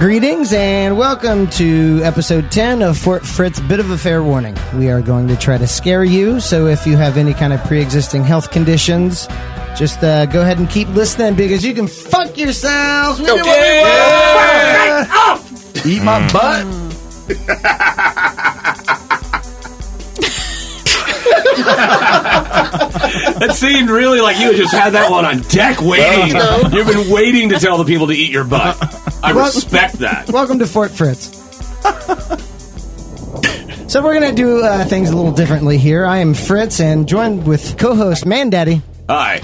Greetings and welcome to episode 10 of Fort Fritz Bit of a Fair Warning. We are going to try to scare you, so if you have any kind of pre-existing health conditions, just go ahead and keep listening because you can fuck yourselves. We do what we want. Off! Eat my butt. That seemed really like you just had that one on deck waiting. You've been waiting to tell the people to eat your butt. I respect that. Welcome to Fort Fritz. So we're going to do things a little differently here. I am Fritz and joined with co-host Man Daddy. Hi.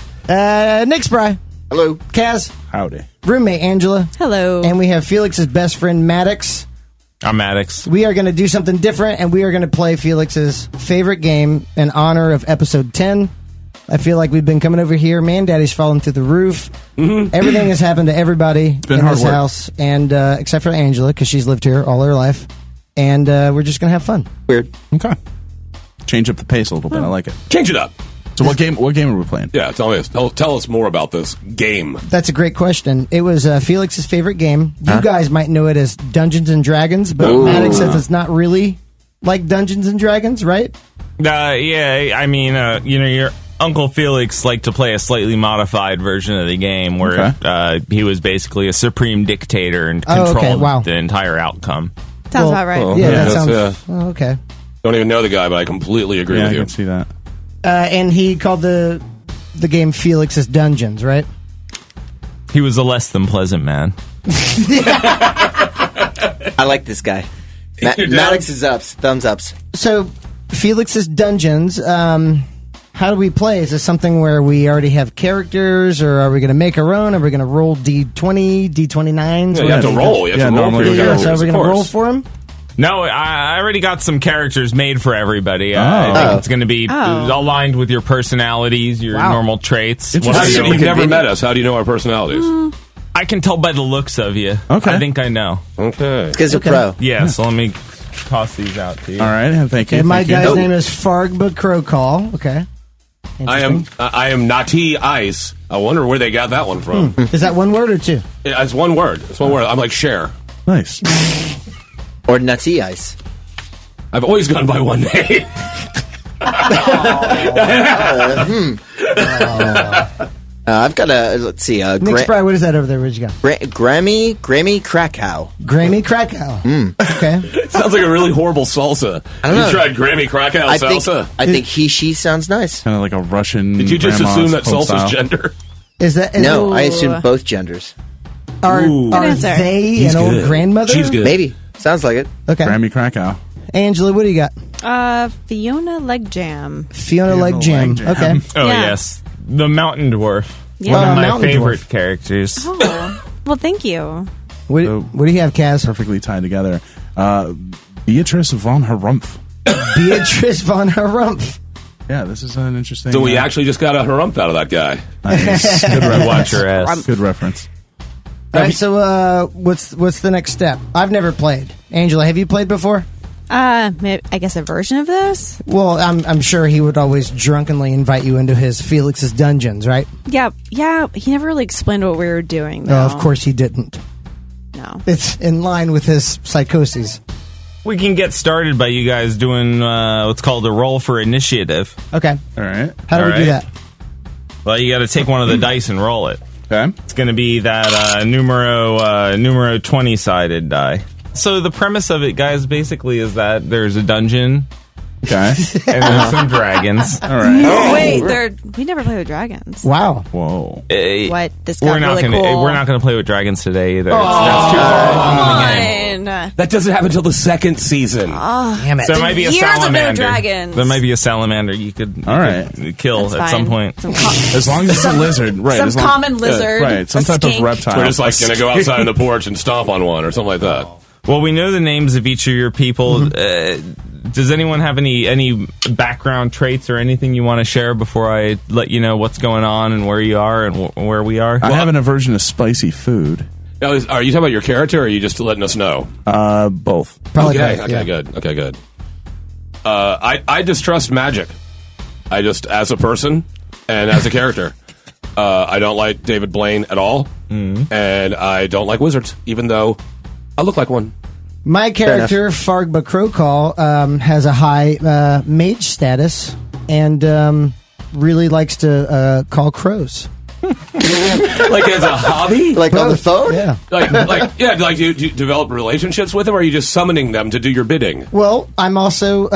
Nick Spry. Hello. Kaz. Howdy. Roommate Angela. Hello. And we have Felix's best friend Maddox. I'm Maddox. We are going to do something different, and we are going to play Felix's favorite game in honor of episode 10. I feel like we've been coming over here. Man Daddy's fallen through the roof. Mm-hmm. Everything has happened to everybody in this house, and except for Angela, because she's lived here all her life. And we're just going to have fun. Weird. Okay. Change up the pace a little bit. I like it. Change it up. So what game are we playing? Yeah, tell us more about this game. That's a great question. It was Felix's favorite game. You guys might know it as Dungeons and Dragons, but Maddox says it's not really like Dungeons and Dragons, right? Yeah, I mean, your Uncle Felix liked to play a slightly modified version of the game where he was basically a supreme dictator and controlled the entire outcome. Sounds about right. Yeah, that sounds... okay. Don't even know the guy, but I completely agree with you. I can see that. And he called the game Felix's Dungeons, right? He was a less than pleasant man. I like this guy. Maddox is ups, thumbs ups. So, Felix's Dungeons, how do we play? Is this something where we already have characters, or are we going to make our own? Are we going to roll D20, D29s? Yeah, you have to roll. You have to roll for your characters, so are we going to roll for him? No, I already got some characters made for everybody. I think it's going to be aligned with your personalities, your normal traits. You've never met us. How do you know our personalities? I can tell by the looks of you. Okay. I think I know. Okay. It's because you're pro. Yeah, so let me toss these out to you. All right, thank you. And my guy's name is Fargba Crowcall. Okay. I am Nati Ice. I wonder where they got that one from. Is that one word or two? It's one word. It's one word. I'm like Cher. Nice. Or Nutty Ice. I've always gone by one name. I've got a, let's see. Nick Spry, what is that over there? Where'd you go? Grammy Krakow. Grammy Krakow. Okay. Sounds like a really horrible salsa. I don't know. You tried Grammy Krakow salsa? I think she sounds nice. Kind of like a Russian. Did you just assume that salsa's gender? No, I assume both genders. Are they an old grandmother? She's good. Maybe. Sounds like it. Okay. Grammy Krakow. Angela, what do you got? Fiona Leg Jam. Fiona Leg Jam. Okay. Oh, yes. The Mountain Dwarf. Yeah. One of my favorite characters. Oh. Well, thank you. What do you have, Kaz? Perfectly tied together. Beatrice von Harumph. Beatrice von Harumph. Yeah, this is an interesting... So we actually just got a harumph out of that guy. Nice. Good Watch your ass. Good reference. All right, so what's the next step? I've never played. Angela, have you played before? I guess a version of this. Well, I'm sure he would always drunkenly invite you into his Felix's Dungeons, right? Yeah. He never really explained what we were doing, though. Oh, of course he didn't. No. It's in line with his psychoses. We can get started by you guys doing what's called a roll for initiative. Okay. All right. How do we do that? Well, you got to take one of the dice and roll it. Okay. It's going to be that numero 20-sided die. So the premise of it, guys, basically is that there's a dungeon. Okay. And there's some dragons. All right. Oh, wait, we never play with dragons. Wow. Whoa. What? This got really cool. We're not going to play with dragons today either. That's too far along in the game. That doesn't happen until the second season. Damn it. So there might be a Years salamander. of no dragons. There might be a salamander you could kill That's at some point. As long as it's a lizard. Right. Some common lizard. Right. Some type of reptile. We're just like going to go outside on the porch and stomp on one or something like that. Well, we know the names of each of your people. Does anyone have any background traits or anything you want to share before I let you know what's going on and where you are and where we are? I have an aversion to spicy food. Now, are you talking about your character, or are you just letting us know? Both. Probably okay, both, okay, yeah. good. Okay, good. I distrust magic. I just, as a person and as a character, I don't like David Blaine at all, and I don't like wizards, even though I look like one. My character, Fargba Crowcall, has a high mage status and really likes to call crows. Like as a hobby? Like on the phone? Yeah. Like do you develop relationships with them, or are you just summoning them to do your bidding? Well, I also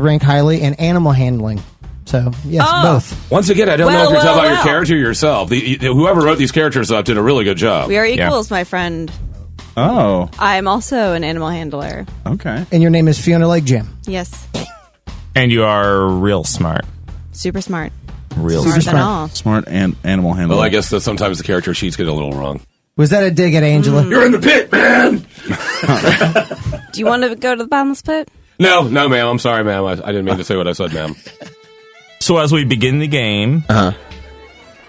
rank highly in animal handling. So, yes, both. Once again, I don't know if you're talking about your character or yourself. Whoever wrote these characters up did a really good job. We are equals, my friend. Oh. I'm also an animal handler. Okay. And your name is Fiona Lake Jim. Yes. And you are real smart. Super smart. Real Smart than all. Smart and animal handler. Well, I guess that sometimes the character sheets get a little wrong. Was that a dig at Angela? You're in the pit, man! Do you want to go to the bottomless pit? No, ma'am. I'm sorry, ma'am. I didn't mean to say what I said, ma'am. So as we begin the game,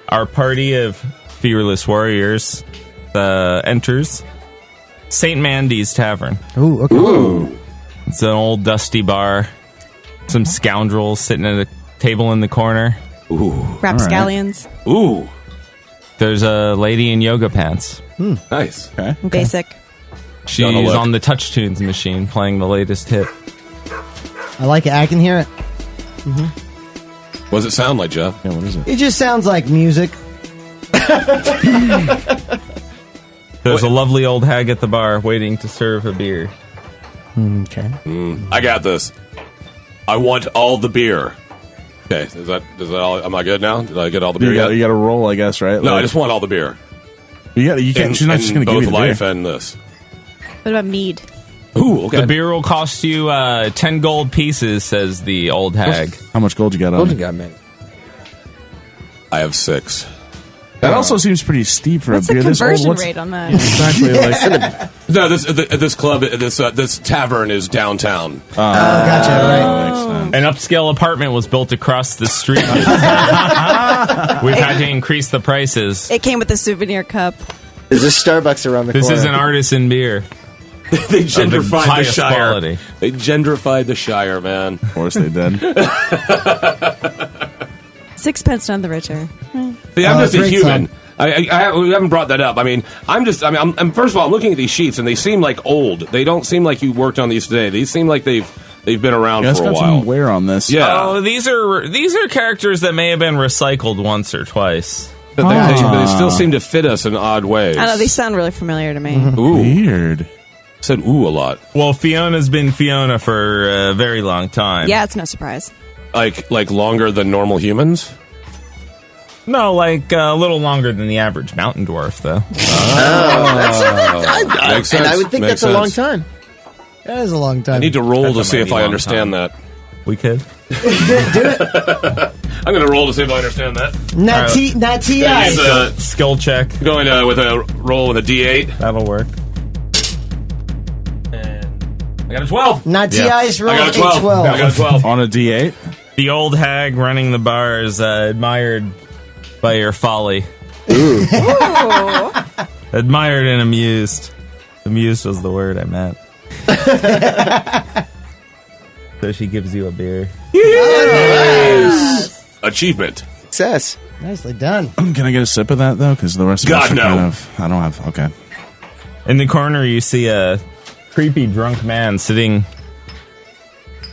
our party of fearless warriors enters St. Mandy's Tavern. Ooh, okay. Ooh. It's an old dusty bar. Some scoundrels sitting at a table in the corner. Ooh. Rapscallions. Right. Ooh. There's a lady in yoga pants. Nice. Okay. Basic. She's on the Touch Tunes machine playing the latest hit. I like it. I can hear it. What does it sound like, Jeff? Yeah, what is it? It just sounds like music. There's a lovely old hag at the bar waiting to serve a beer. Okay. I got this. I want all the beer. Okay, is that all? Am I good now? Did I get all the beer yet? You got to roll, I guess, right? No, I just want all the beer. You can't. She's not just going to give you both the life beer. and this. What about mead? Ooh, okay. The beer will cost you 10 gold pieces, says the old hag. How much gold you got on? I have 6. That also seems pretty steep for What's a beer. the conversion What's rate on that? exactly like? No, this club, this tavern is downtown. Gotcha. Right. An upscale apartment was built across the street. We've had to increase the prices. It came with a souvenir cup. There's a Starbucks around the This corner. is an artisan beer. They gentrified the highest Shire. quality. They gentrified the Shire, man. Of course they did. 6 none the richer. See, I'm just a great human. We haven't brought that up. I'm first of all, I'm looking at these sheets and they seem like old. They don't seem like you worked on these today. These seem like they've been around It's for a got while. some wear on this. Yeah. Oh, these are characters that may have been recycled once or twice. But they still seem to fit us in odd ways. I know, these sound really familiar to me. Ooh. Weird. Said ooh a lot. Well, Fiona's been Fiona for a very long time. Yeah, it's no surprise. Like longer than normal humans? No, like a little longer than the average mountain dwarf, though. Makes sense. And I would think Makes that's a long sense. time. That is a long time. I need to roll That's to a see if mighty I long understand time. that. We could. I'm going to roll to see if I understand that. Not T.I. Use a- Skill check. Going with a roll with a D8. That'll work. I got a 12. Not T.I.'s roll. I got a 12. 12. I got a 12. On a D8? The old hag running the bar is admired by your folly. Ooh. Admired and amused. Amused was the word I meant. So she gives you a beer. Nice. Achievement. Success. Nicely done. Can I get a sip of that, though? Because the rest of us God, are no. kind of... I don't have... Okay. In the corner, you see a creepy drunk man sitting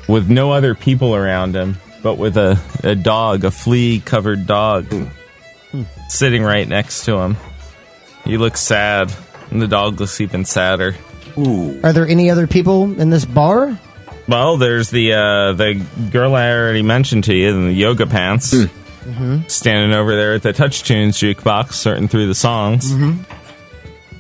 with no other people around him, but with a dog, a flea-covered dog, sitting right next to him. He looks sad, and the dog looks even sadder. Are there any other people in this bar? Well, there's the girl I already mentioned to you in the yoga pants, standing over there at the Touch Tunes jukebox, starting through the songs.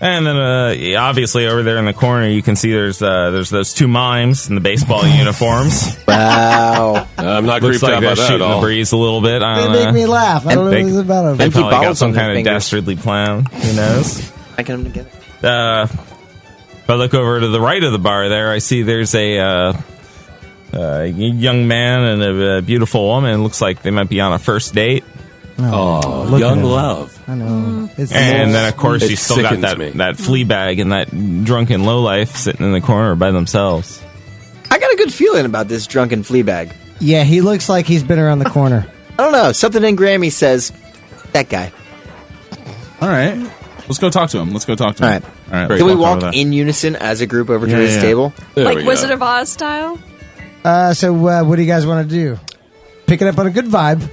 And then, obviously, over there in the corner, you can see there's those two mimes in the baseball uniforms. Wow. I'm not Looks creeped like out they're by that shooting at the all. breeze a little bit. I They don't make know. me laugh. I don't know what it's about. They And probably got balls some on their kind of fingers. dastardly plan. Who knows? I get them together. If I look over to the right of the bar there, I see there's a young man and a beautiful woman. Looks like they might be on a first date. Oh, Look young at it. love. I know. It's And then, of course, It you still got sickens me. that flea bag and that drunken lowlife sitting in the corner by themselves. I got a good feeling about this drunken flea bag. yeah, he looks like he's been around the corner. I don't know. Something in Grammy says, that guy. All right. Let's go talk to him. All right. All right, Can we walk in unison as a group over to his table? Like Wizard of Oz style? So what do you guys want to do? Pick it up on a good vibe.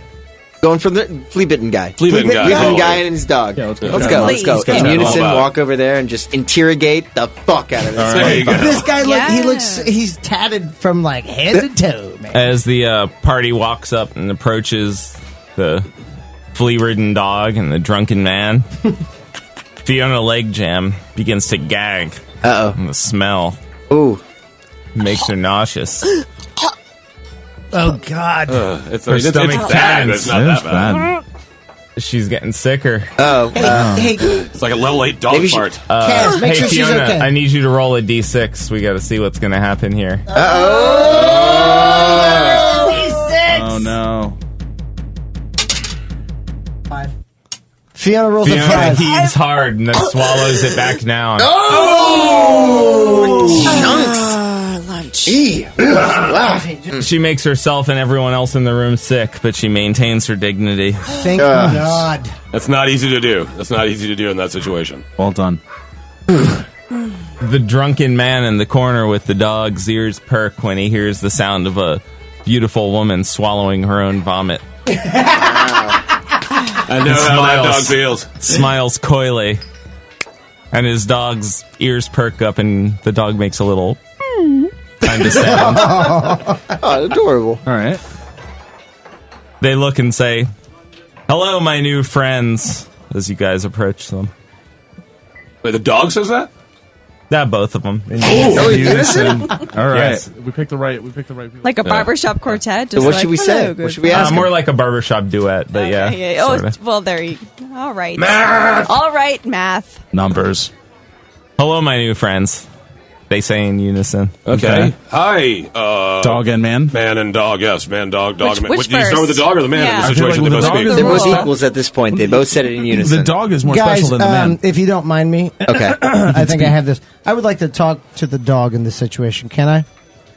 Going for the flea-bitten guy. Flea-bitten guy. Flea-bitten guy and his dog. Yeah, let's go. Let's go. In unison, walk over there and just interrogate the fuck out of this. There you go. This guy, he's tatted from like head to toe, man. As the party walks up and approaches the flea-ridden dog and the drunken man, Fiona Leg Jam begins to gag. Uh-oh. And the smell makes her nauseous. Oh, God. It's Her stomach bad, but tense. it's not that bad. She's getting sicker. Hey, It's like a level 8 dog Maybe fart. Kaz, make Hey, sure she's Fiona, okay. I need you to roll a d6. We got to see what's going to happen here. Oh no. 5. Fiona rolls a Fiona 5. heaves hard and then swallows it back down. Chunks. Lunch. Wow. She makes herself and everyone else in the room sick, but she maintains her dignity. Thank God. That's not easy to do. That's not easy to do in that situation. Well done. The drunken man in the corner with the dog's ears perk when he hears the sound of a beautiful woman swallowing her own vomit. I know how that dog feels. Smiles coyly, and his dog's ears perk up, and the dog makes a little kind of sound. Oh, adorable. All right. They look and say, "Hello, my new friends," as you guys approach them. Wait, the dog says that? Yeah, both of them. Unison. All right. Yes. We picked the right people. Like a barbershop quartet. So Just what like, should we "Hello, say? good What should we ask him? More like a barbershop duet, but yeah. Oh, sorta. well, there you go. All right. Math! All right, math. Numbers. Hello, my new friends. They say in unison. Okay. Hi, Dog and man. man and dog. Yes, man, dog, dog. Which man. Do you start with the first? dog or the man Yeah. in I the feel like situation? with They the both dog speak. is They're the both rule. equals at this point. They both said it in unison. The dog is more Guys, special than the man. if you don't mind me, Okay. I think I have this. I would like to talk to the dog in this situation. Can I?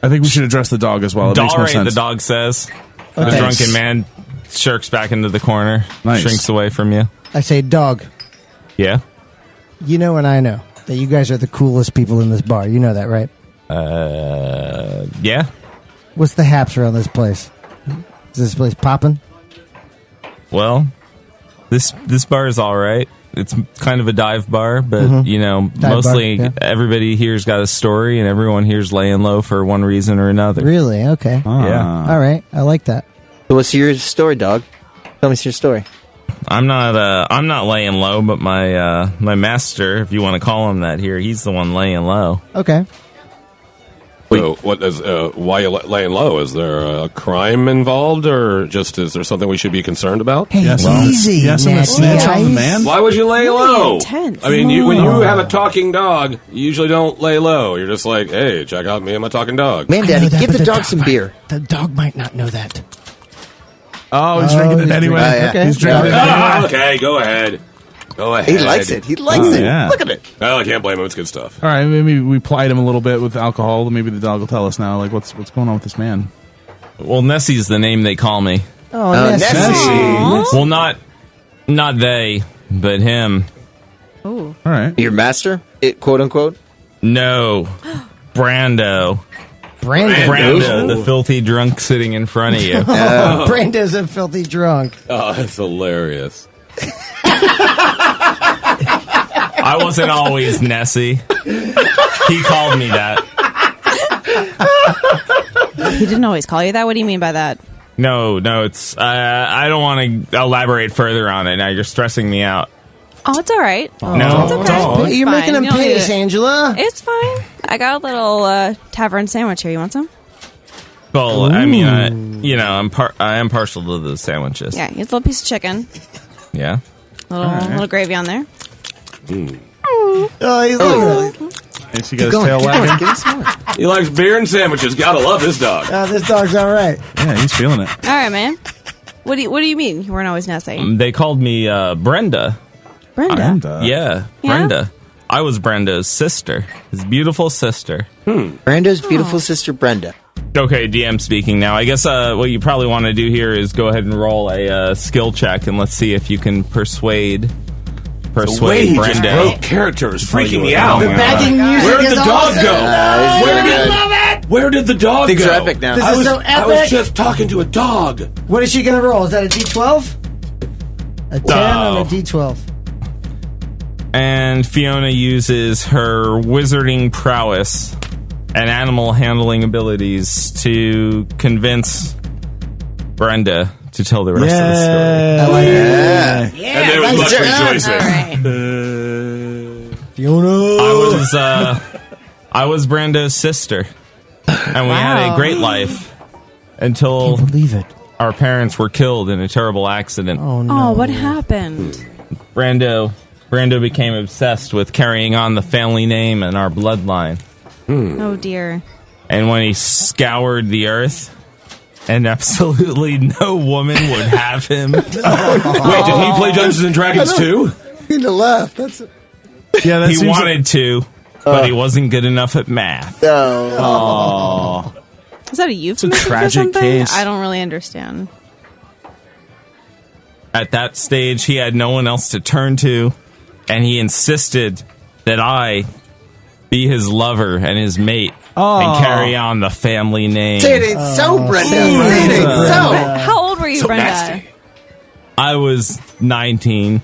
I think we should address the dog as well. It makes All more right, sense. the dog says. The Okay. drunken man shirks back into the corner, Nice. shrinks away from you. I say, dog, Yeah? you know and I know that you guys are the coolest people in this bar. You know that, right? Yeah? What's the haps around this place? Is this place popping? Well, this bar is all right. It's kind of a dive bar, but, you know, mostly bar, yeah. everybody here's got a story, and everyone here's laying low for one reason or another. Really? Okay. Yeah. All right. I like that. So what's your story, dog? Tell me your story. I'm not laying low, but my master, if you want to call him that here, he's the one laying low. Okay. So, what is? Why are you laying low? Is there a crime involved, or just is there something we should be concerned about? Hey, Yes, easy, yes, I'm a nasty snitch on the eyes. man. Why would you lay Really low? intense. I mean, when you have a talking dog, you usually don't lay low. You're just like, hey, check out me and my talking dog. Man, I Daddy, know that, give but the dog dog some might- beer. The dog might not know that. Oh, he's drinking it he's anyway. drinking it. Okay. He's drinking it Ah, anyway. okay, go ahead. Go ahead. He likes it. He likes it. yeah. Look at it. Oh, I can't blame him. It's good stuff. All right, maybe we plied him a little bit with alcohol. Maybe the dog will tell us now, like what's going on with this man. Well, Nessie's the name they call me. Oh, Nessie. Nessie. Well, not they, but him. Ooh. All right. Your master, quote unquote. No. Brando. Brandon. Brando, the filthy drunk sitting in front of you. Brando's a filthy drunk. Oh, that's hilarious. I wasn't always Nessie. He called me that. He didn't always call you that? What do you mean by that? No, it's. I don't want to elaborate further on it. Now you're stressing me out. Oh, it's all right. No, It's okay. don't. It's You're fine. making him You don't need pace, it. Angela. It's fine. I got a little tavern sandwich here. You want some? Well, I mean, I am partial to the sandwiches. Yeah, it's a little piece of chicken. Yeah. Little gravy on there. Oh, he's looking at it. Is he got his tail wagging? Give him some more. He likes beer and sandwiches. Gotta love this dog. This dog's all right. Yeah, he's feeling it. All right, man. What do you mean you weren't always Nessie? They called me Brenda. Brenda. And, Yeah, Yeah? Brenda. I was Brenda's sister, his beautiful sister. Brando's beautiful sister, Brenda. Okay, DM speaking now. I guess what you probably want to do here is go ahead and roll a skill check, and let's see if you can persuade persuade he just Brando. broke character is freaking me out. The backing music Where did is the dog awesome. go? Where did the dog Things go? are epic now. This is so I was epic. just talking to a dog. What is she going to roll? Is that a D12? A 10 on a D12. And Fiona uses her wizarding prowess and animal handling abilities to convince Brenda to tell the rest of the story. I like it. And there was much rejoicing. Fiona. I was Brando's sister, and we had a great life until Can't believe it. our parents were killed in a terrible accident. Oh, no. Oh, what happened? Brando became obsessed with carrying on the family name and our bloodline. Oh, dear. And when he scoured the earth, and absolutely no woman would have him. Wait, did he play Dungeons and Dragons too? You need to laugh. That's Yeah, that He seems wanted to, but he wasn't good enough at math. no. Is that a euphemism for tragic something? case. I don't really understand. At that stage, he had no one else to turn to, and he insisted that I be his lover and his mate and carry on the family name. Say it ain't so, Brenda. Say it ain't so. How old were you, Brenda? nasty. I was 19,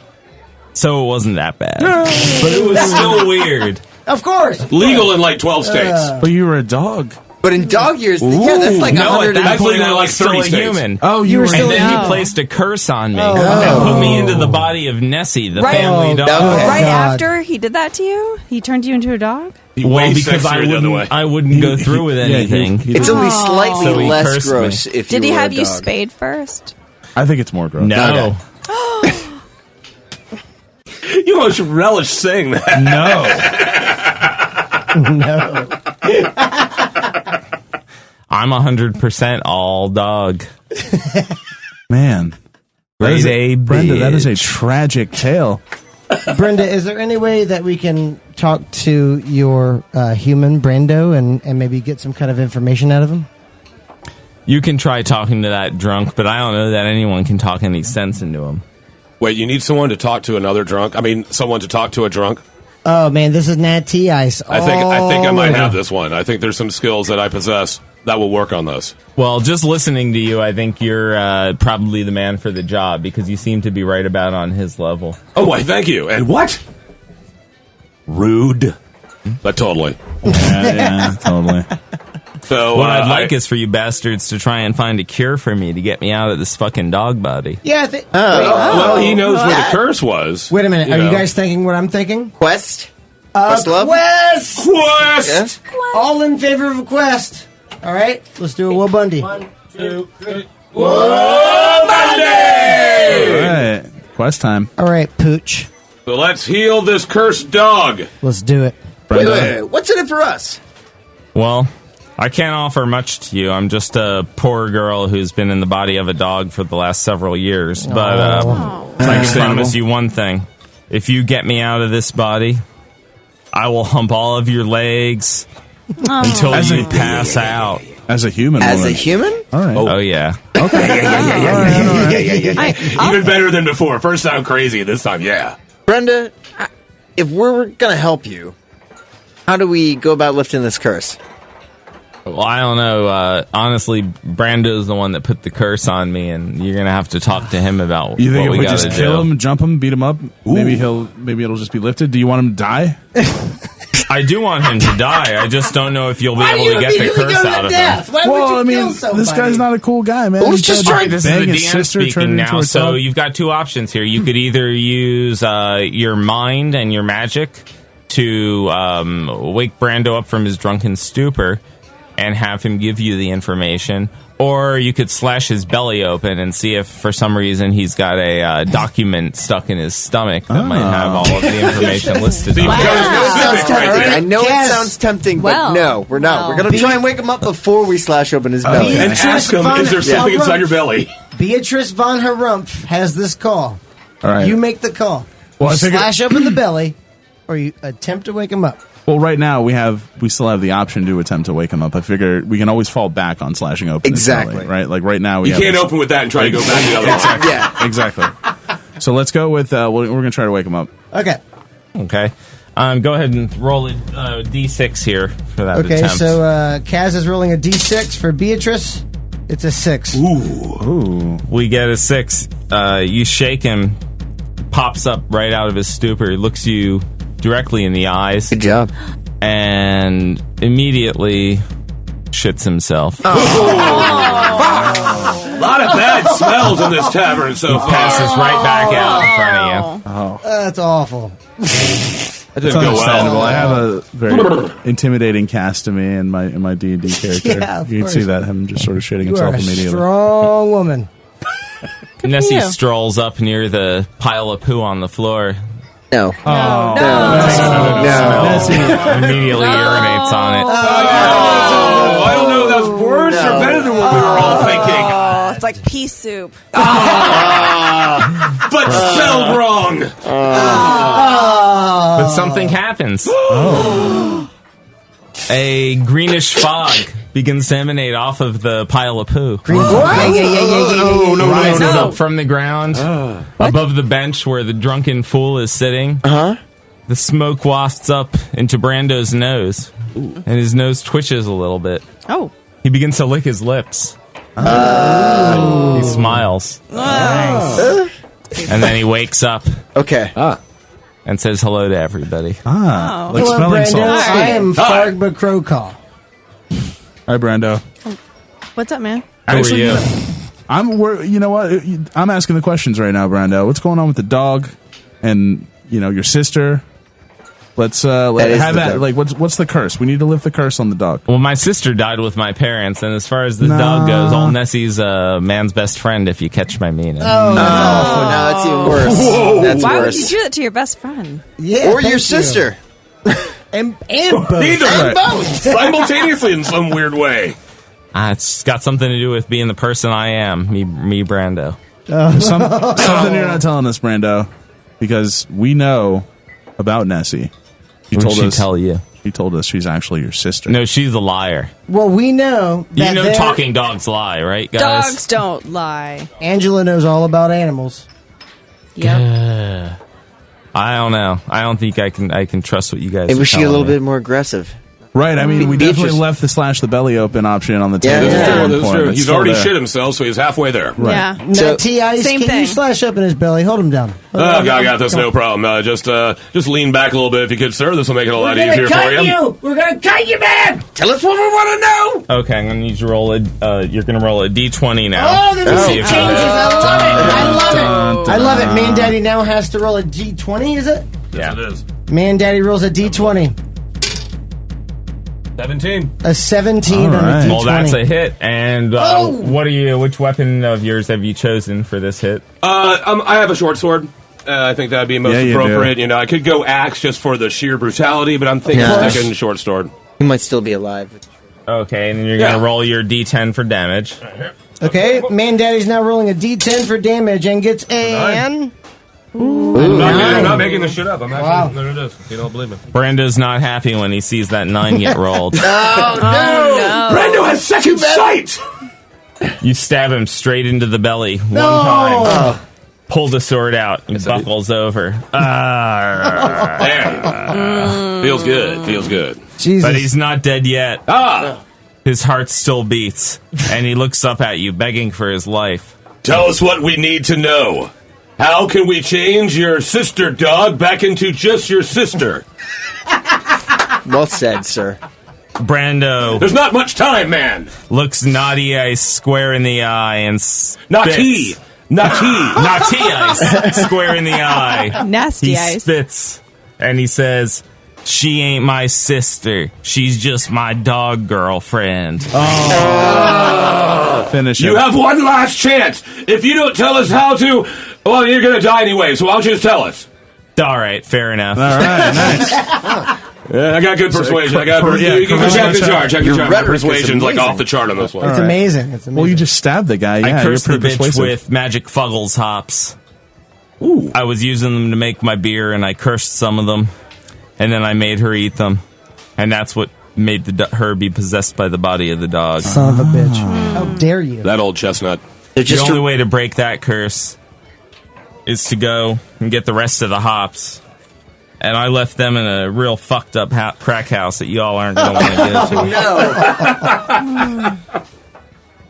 so it wasn't that bad. But it was still weird. Of course. Legal in like 12 states. But you were a dog. But in dog years, yeah, that's like No, at 100. that Actually, point, we're I like was still 30 a states. human. Oh, You were were still And then young. he placed a curse on me and put me into the body of Nessie, the family dog. okay. Right God. after he did that to you? He turned you into a dog? Well, Way because sexier the other way. I wouldn't go through with anything. It's only slightly So he less cursed gross me. if you Did he were have a you dog. spayed first? I think it's more gross. No. You almost relish saying that. No. No. I'm 100% all dog. Man. Grade A Brenda, that is a bitch. tragic tale. Brenda, is there any way that we can talk to your human, Brando, and maybe get some kind of information out of him? You can try talking to that drunk, but I don't know that anyone can talk any sense into him. Wait, you need someone to talk to another drunk? I mean, someone to talk to a drunk? Oh, man, this is Nat T Ice. I think I might have this one. I think there's some skills that I possess that will work on this. Well, just listening to you, I think you're probably the man for the job because you seem to be right about on his level. Oh, why, thank you. And what? Rude. But totally. Yeah, totally. So What I'd like is for you bastards to try and find a cure for me to get me out of this fucking dog body. Yeah, I think. well, he knows where the curse was. Wait a minute. Are you know. guys thinking what I'm thinking? Quest? Quest love? Quest! Quest! Yes? All in favor of a quest. All right, let's do a Will Bundy. All right. Quest time. All right, Pooch. So let's heal this cursed dog. Let's do it. Brenda. Wait. What's in it for us? Well, I can't offer much to you. I'm just a poor girl who's been in the body of a dog for the last several years. But I can promise you one thing. If you get me out of this body, I will hump all of your legs until you pass out. As a human. As a woman. human? All right. Oh, yeah. Even better than before. First time crazy, this time, yeah. Brenda, if we're going to help you, how do we go about lifting this curse? Well, I don't know. Honestly, Brando's the one that put the curse on me, and you're going to have to talk to him about You think what if we we got to just do. kill him, jump him, beat him up, maybe it'll just be lifted? Do you want him to die? I do want him to die. I just don't know if you'll be able to get the curse out of him. Why Well, would I you mean, kill somebody? this guy's not a cool guy, man. Well, let's He just tried try- to This is bang the his DM sister, turn speaking her now, into a so dog. you've got two options here. You could either use your mind and your magic to wake Brando up from his drunken stupor and have him give you the information, or you could slash his belly open and see if for some reason he's got a document stuck in his stomach that might have all of the information listed on it. Sounds tempting. I know Yes. it sounds tempting, but Well, no, we're not. well. We're going to try and wake him up before we slash open his belly. And ask him, is there something inside your belly? Beatrice von Harumpf has this call. All right. You make the call. Well, I You figure- slash open the belly, or you attempt to wake him up. Well, right now we still have the option to attempt to wake him up. I figure we can always fall back on slashing open. his Exactly. belly, right? Like right now we You have can't open with that and try to go back the other way. Yeah. Exactly. So let's go with we're going to try to wake him up. Okay. Okay. Go ahead and roll a D6 here for that Okay, attempt. so Kaz is rolling a D6 for Beatrice. It's a 6. Ooh. We get a 6. You shake him, pops up right out of his stupor, looks you directly in the eyes. Good job. And immediately shits himself. A lot of bad smells in this tavern so far. Passes right back out in front of you. That's awful. That It's didn't go understandable. well. I have a very intimidating cast to me in my D&D character. Yeah, of you can course. see that, him just sort of shitting You are himself a immediately. strong woman. Nessie you. strolls up near the pile of poo on the floor. No. Oh. Immediately urinates on it. Oh, I don't know if that's worse or better than what we were all thinking. Oh, it's like pea soup. But spelled wrong. But something happens. A greenish fog begins to emanate off of the pile of poo. Rises up from the ground above the bench where the drunken fool is sitting. The smoke wafts up into Brando's nose, and his nose twitches a little bit. Oh. He begins to lick his lips. He smiles. And then he wakes up Okay. and says hello to everybody. Like Hello, smelling Brando. salts. I am Fargba Crowcaw. Hi, Brando. What's up, man? Who are you? You know what? I'm asking the questions right now, Brando. What's going on with the dog and, your sister? Let's is have the that. dog. Like, what's the curse? We need to lift the curse on the dog. Well, my sister died with my parents, and as far as the dog goes, old Nessie's a man's best friend, if you catch my meaning. Oh, no, that's even worse. That's Why would worse. you do that to your best friend? Yeah, Or thank your you. sister. And both. Neither. Simultaneously in some weird way. It's got something to do with being the person I am, me Brando. Something you're not telling us, Brando, because we know about Nessie. What did she tell you? She told us she's actually your sister. No, she's a liar. Well, we know that You know talking dogs lie, right, guys? Dogs don't lie. Angela knows all about animals. Yep. I don't know. I don't think I can trust what you guys Maybe are we should get a telling little me. bit more aggressive. Right, I mean, we Beatrice. definitely left the slash the belly open option on the Yeah, table. yeah. at one That's point. true. It's He's still already there. shit himself, so he's halfway there. Yeah. So- T-Ice, Same can thing. you slash up in his belly? Hold him down. I got this, no problem. Just lean back a little bit if you could, sir. This will make it a lot easier for you. We're gonna cut you, man! Tell us what we want to know. Okay, I'm gonna need you to roll you're gonna roll a D20 now. Oh, the to music see if changes. you- I love it. I love it. Man Daddy now has to roll a D20, is it? Yeah. It is. Man Daddy rolls a D20. 17. A 17 All on right. a D20. Well, that's a hit. And Oh! which weapon of yours have you chosen for this hit? I have a short sword. I think that'd be most Yeah, you do. appropriate. I could go axe just for the sheer brutality, but I'm thinking Yeah. sticking short sword. He might still be alive. Okay, and then you're gonna Yeah. roll your D10 for damage. Okay, Man Daddy's now rolling a D10 for damage and gets an... I'm not making this shit up. I'm actually. Wow. There it is. You don't believe me. Brando's not happy when he sees that 9 get rolled. Brando has second sight! You stab him straight into the belly one time. Pull the sword out. He buckles over. There. Feels good. Feels good. Jesus. But he's not dead yet. Ah! His heart still beats. And he looks up at you, begging for his life. Tell us what we need to know. How can we change your sister dog back into just your sister? Well said, sir. Brando There's not much time, man. looks Naughty Ice square in the eye and spits. Naughty Ice square in the eye. Nasty He ice. spits and he says, "She ain't my sister. She's just my dog girlfriend." Finish You it. have one last chance. If you don't tell us how to, well, you're going to die anyway, so why don't you just tell us? All right, fair enough. All right, nice. Yeah, I got good persuasion. I got you can check the charge. Check the charge. My persuasion's like off the chart on this one. It's amazing. It's amazing. Well, you just stabbed the guy. Yeah, I cursed the you're pretty bitch persuasive. with magic fuggles hops. Ooh. I was using them to make my beer, and I cursed some of them, and then I made her eat them, and that's what made her be possessed by the body of the dog. Son of a bitch. How dare you? That old chestnut. They're The just only way to break that curse is to go and get the rest of the hops And I left them in a real fucked up crack house that you all aren't going to want to get into. No.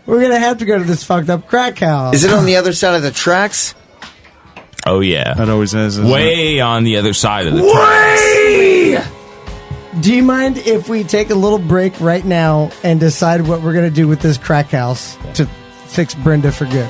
We're going to have to go to this fucked up crack house. Is it on the other side of the tracks? Oh, yeah. That always is. Way on the other side of the tracks. Do you mind if we take a little break right now and decide what we're going to do with this crack house to fix Brenda for good?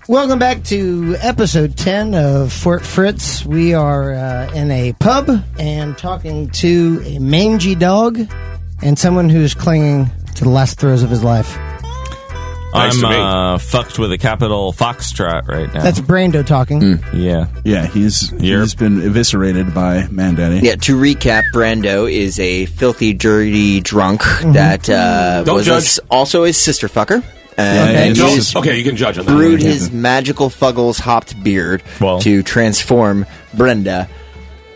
Welcome back to episode 10 of Fort Fritz. We are in a pub and talking to a mangy dog and someone who's clinging to the last throes of his life. Nice I'm fucked with a capital foxtrot right now. That's Brando talking. Yeah. Yeah, he's been eviscerated by Mandaddy. Yeah, to recap, Brando is a filthy, dirty drunk that was also a sister fucker. And okay, you can judge on that. Brewed his magical Fuggles hopped beard to transform Brenda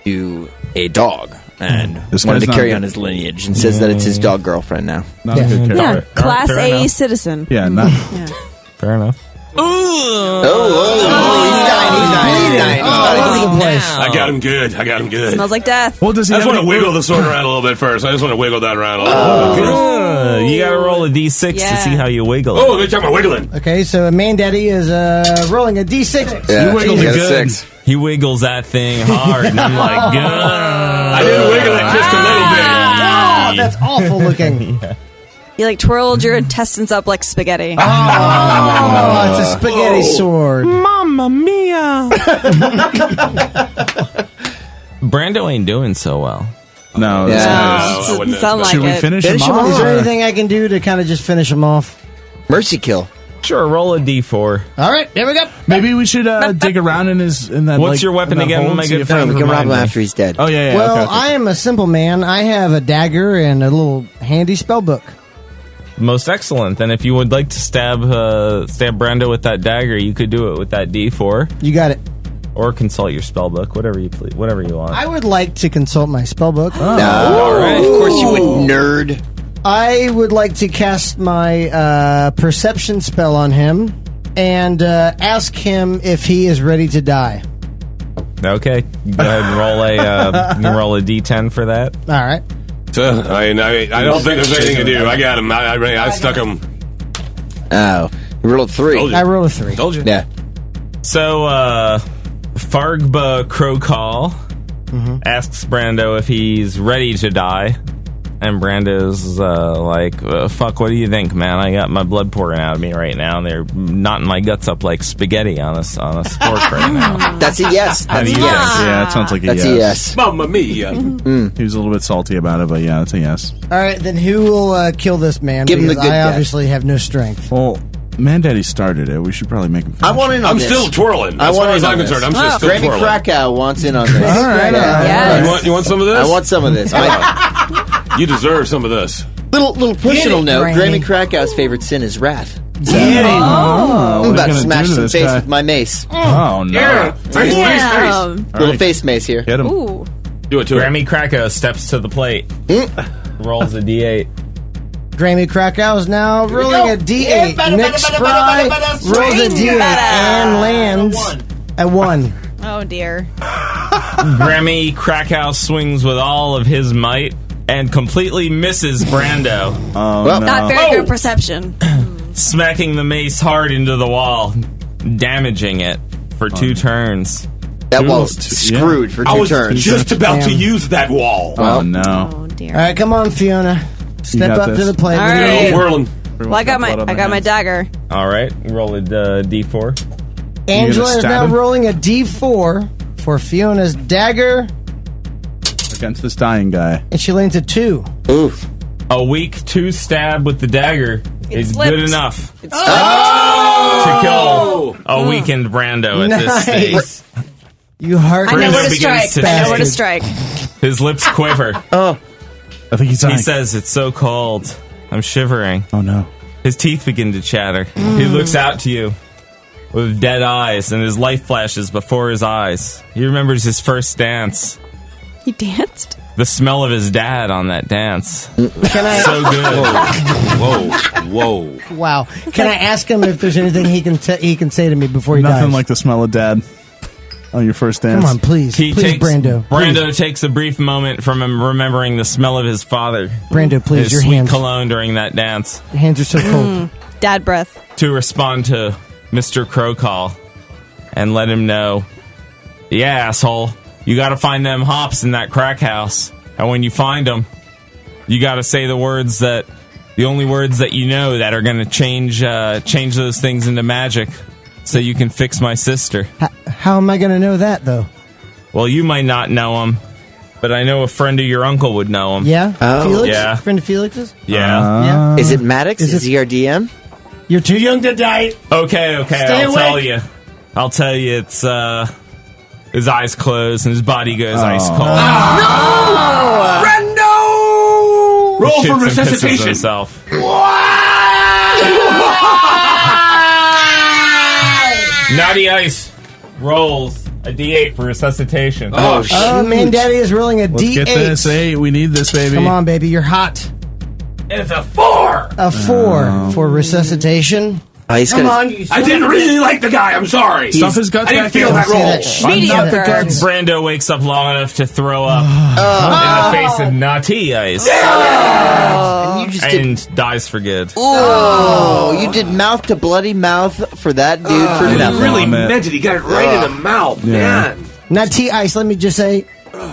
to a dog. And wanted to carry on his lineage and says that it's his dog girlfriend now. Not a good character. Yeah, Class A enough. citizen. Yeah, not. Fair enough. He's dying. I got him good. Smells like death. Well, does he I just have want to any- wiggle the sword around a little bit first. I just want to wiggle that around a little bit. You got to roll a d6 to see how you wiggle it. Oh, good job, wiggling. Okay, so Mandaddy is rolling a D6. Yeah, You wiggled he got a good. 6. He wiggles that thing hard, and I'm like, good. I didn't wiggle it just a little bit. Oh, that's awful looking. You like twirled your intestines up like spaghetti. Oh, it's a spaghetti sword. Mamma mia! Brando ain't doing so well. No, Yeah. this Doesn't sound like Should we it. finish Finish him him off? off. Is there anything I can do to kind of just finish him off? Mercy kill. Sure, roll a d4. All right, here we go. Maybe we should dig around in that. What's like, your weapon in that again, hole my and see good if friend? I We can rob remind him me. after he's dead. Oh yeah. Well, okay, okay. I am a simple man. I have a dagger and a little handy spell book. Most excellent. Then if you would like to stab Brando with that dagger, you could do it with that d4. You got it. Or consult your spell book, whatever you want. I would like to consult my spell book. No, of course you would, nerd. I would like to cast my perception spell on him and ask him if he is ready to die. Okay, go ahead and roll a d10 for that. All right. I don't think there's anything to do. I got him. I stuck him. Oh, you rolled 3. Told you. I rolled a 3. Told you. Yeah. So, Fargba Crowcall asks Brando if he's ready to die. And Brando's like, fuck, what do you think, man? I got my blood pouring out of me right now, and they're knotting my guts up like spaghetti on a fork right now. That's a yes. That's a yes. Yeah, it sounds like a That's yes. a yes. Mamma mia. He was a little bit salty about it, but yeah, that's a yes. All right, then who will kill this man? Give him the Because good I death. obviously have no strength. Well, Mandaddy started it. We should probably make him finish I want in on I'm this. still twirling. I As want far as in on I'm concerned, I'm this. just still Granny twirling. Krakow wants in on this. All right. Yes. You want some of this? I want some of this. You deserve some of this. Little personal it, note. Granny. Granny Krakow's favorite sin is wrath. Oh, I'm what are about you to gonna smash do to some this face guy? with my mace. Oh no! Face. Little face mace here. Hit him. Ooh. Do it to him. Grammy Krakow steps to the plate, rolls a d8. Grammy Krakow is now rolling a D8. Nick Spry rolls a D8 and lands at 1. Oh dear. Grammy Krakow swings with all of his might and completely misses Brando, Oh Well, no! Not very good perception. smacking the mace hard into the wall, damaging it for 2 turns. That wall's yeah. screwed for 2 I was turns. just about to Damn. use that wall. Oh no! Oh dear. All right, come on, Fiona. Step got up this. to the plate. All What do you right. do? Whirling. Well, I got my dagger. All right, roll a d4. Angela is stab now him? rolling a D4 for Fiona's dagger, Against this dying guy. and she lands a 2. Oof. A weak 2 stab with the dagger is slipped. good enough It's to kill a weakened Brando at this stage. Nice. You heart. I know Brando where to begins strike. to I know where to shake. strike. His lips quiver. I think he's dying. He says, "It's so cold. I'm shivering." "Oh no!" His teeth begin to chatter. He looks out to you. with dead eyes, and his life flashes before his eyes. He remembers his first dance. He danced? The smell of his dad on that dance. Can I? So good. Whoa. Wow. Can I ask him if there's anything he can say to me before he dies? Nothing like the smell of dad on your first dance. Come on, please. Brando. Brando takes a brief moment from him remembering the smell of his father. Brando, please, his your sweet hands. cologne during that dance. Your hands are so cold. Dad breath. To respond to Mr. Crow Call and let him know, yeah, asshole, you got to find them hops in that crack house. And when you find them, you got to say the only words that you know that are going to change those things into magic so you can fix my sister. How am I going to know that, though? Well, you might not know him, but I know a friend of your uncle would know him. Yeah? Felix? Yeah. Friend of Felix's? Yeah. Yeah. Is it Maddox? Is he our DM? You're too young to die. Okay, Stay I'll awake. tell you. I'll tell you, it's his eyes close and his body goes ice cold. Brando! Roll for resuscitation. Himself. Naughty Ice rolls a D8 for resuscitation. Oh, shit. Oh, man, Daddy is rolling a Let's D8. get this 8. We need this, baby. Come on, baby. You're hot. It's a 4. A 4 for resuscitation. Come on, I didn't really like the guy. I'm sorry. Stuff his guts I didn't back feel in. that roll. Mediocre. Brando wakes up long enough to throw up in the face of Naughty Ice and you just and dies for good. you did mouth to bloody mouth for that dude for He nothing. really meant it. He got it right in the mouth, man. Now, T-Ice, let me just say,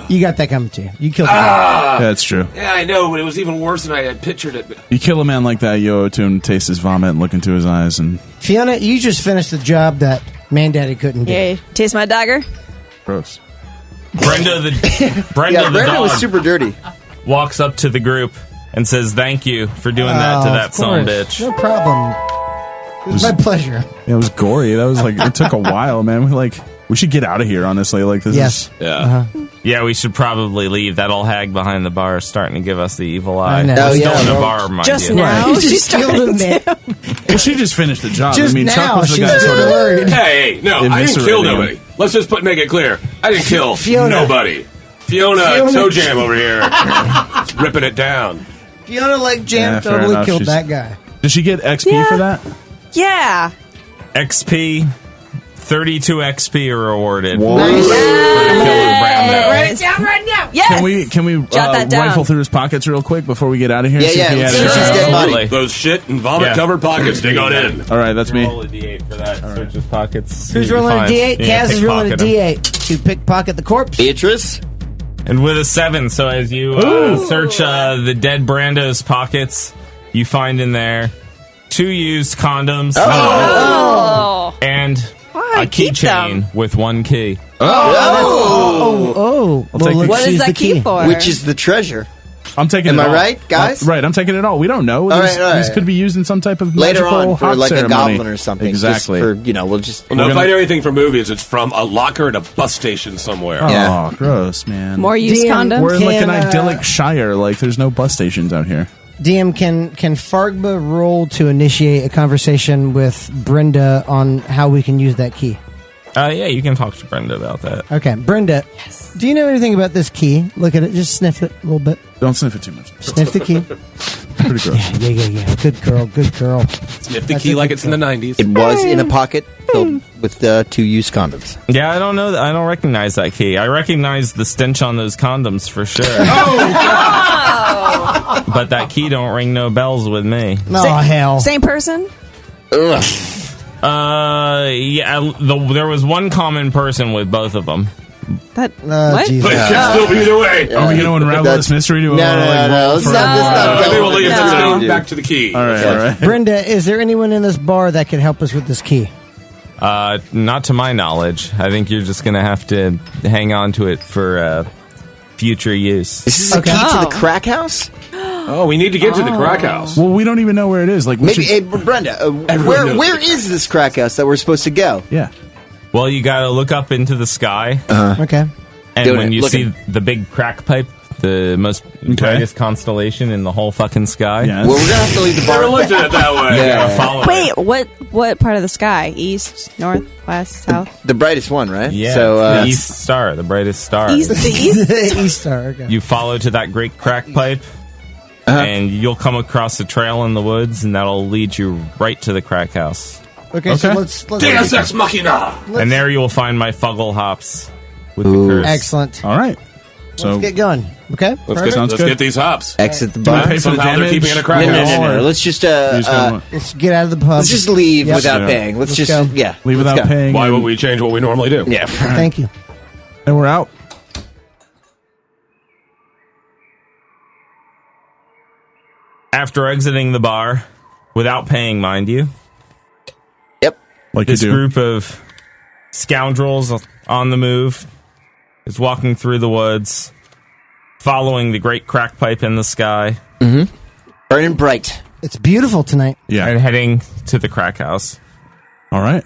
you got that coming to you. You killed him. Yeah, that's true. Yeah, I know, but it was even worse than I had pictured it. You kill a man like that, you owe it to him to taste his vomit and look into his eyes. And Fiona, you just finished the job that Man Daddy couldn't do. Yay. Taste my dagger? gross. Brando the Brando dog was super dirty. walks up to the group and says, "Thank you for doing that to that son of a bitch." No problem. It was my pleasure. It was gory. That was like, it took a while, man. We should get out of here, honestly. Like, this Yes. is. Yeah. Yeah, we should probably leave. That old hag behind the bar is starting to give us the evil eye. I know. Oh, Still yeah, in the well, bar, mind just you. now. You just killed him, man. Well, she just finished the job. Just I mean, Chuck now, was the she's guy sort of. worried. Hey, no, I didn't Eviscerating kill him. nobody. Let's just make it clear. I didn't kill Fiona. nobody. Fiona Toe Jam over here ripping it down. Fiona Lake Jam Yeah, fair totally enough. killed She's- that guy. Did she get XP Yeah. for that? Yeah. XP, 32 XP are awarded. Whoa. Nice. For killing Brando. Write it down right now. Yes. Can we Jot that down. rifle through his pockets real quick before we get out of here? Yeah, See if yeah, he had let's any- see if she's dead body. Absolutely. Those shit and vomit Yeah. covered pockets, dig on in. All right, that's me. Roll a D8 for that. Search his pockets. Who's See what you rolling a find. D8? Yeah, Kaz is rolling a pickpocket him. D8 to pickpocket the corpse. Beatrice? And with a 7, so as you search the dead Brando's pockets, you find in there 2 used condoms and Why? a Keep them. keychain with 1 key. Oh. take the- What is she's that the key for? Which is the treasure. I'm taking Am it I all. right, guys? Right, I'm taking it all. We don't know. All These right. could be used in some type of Later magical on for hop like ceremony. a goblin or something. Exactly. Just for, we'll just... Well, no, if gonna- I know anything from movies, it's from a locker at a bus station somewhere. Oh, Yeah. gross, man. More used DM, condoms? We're in like an Can, idyllic shire. Like, there's no bus stations out here. DM, can Fargba roll to initiate a conversation with Brenda on how we can use that key? Yeah, you can talk to Brenda about that. Okay, Brenda. Yes. Do you know anything about this key? Look at it. Just sniff it a little bit. Don't sniff it too much. Sniff the key. Pretty gross. Yeah. Good girl. Sniff the key like it's in the 90s. It was in a pocket filled with 2 used condoms. Yeah, I don't know. I don't recognize that key. I recognize the stench on those condoms for sure. But that key don't ring no bells with me. Oh, hell. Same person? Ugh. Yeah, there was one common person with both of them. What? Jesus. But it could still be either way. Are we going to unravel this mystery? No. Let's not Maybe we'll leave it No. back to the key. All right. Brenda, is there anyone in this bar that could help us with this key? Not to my knowledge. I think you're just going to have to hang on to it for future use. This is a key to the crack house? Oh, we need to get to the crack house. Well, we don't even know where it is. Like, we Maybe, should- hey, Brenda, Everyone knows where is this crack house that we're supposed to go? yeah. Well, you got to look up into the sky, Okay. and Doing when it. you Looking. see the big crack pipe the most brightest constellation in the whole fucking sky. Yes. Well, we're gonna have to leave the bar. Never looked at it that way. Yeah. Follow it. Wait, what part of the sky? East, north, west, south? The brightest one, right? Yeah, So the East Star, the brightest star. East, the east. The East Star. Okay. You follow to that great crack pipe, and you'll come across a trail in the woods, and that'll lead you right to the crack house. Okay, so let's Deus Ex Machina. And there you will find my Fuggle hops with the curse. excellent. All right. So Let's get going. Okay, Sounds Let's good. get these hops. exit the Do we bar. pay for the Somehow they're damage? keeping it a crack house. No. Let's just let's get out of the pub. let's just leave Yep. without Yeah. paying. Let's just go. leave Leave let's without go. paying. Why and- would we change what we normally do? Yeah. Thank you. And we're out. After exiting the bar, without paying, mind you, Yep. Like this you do. group of scoundrels on the move is walking through the woods, following the great crack pipe in the sky, Burning bright. It's beautiful tonight. Yeah. and heading to the crack house. All right.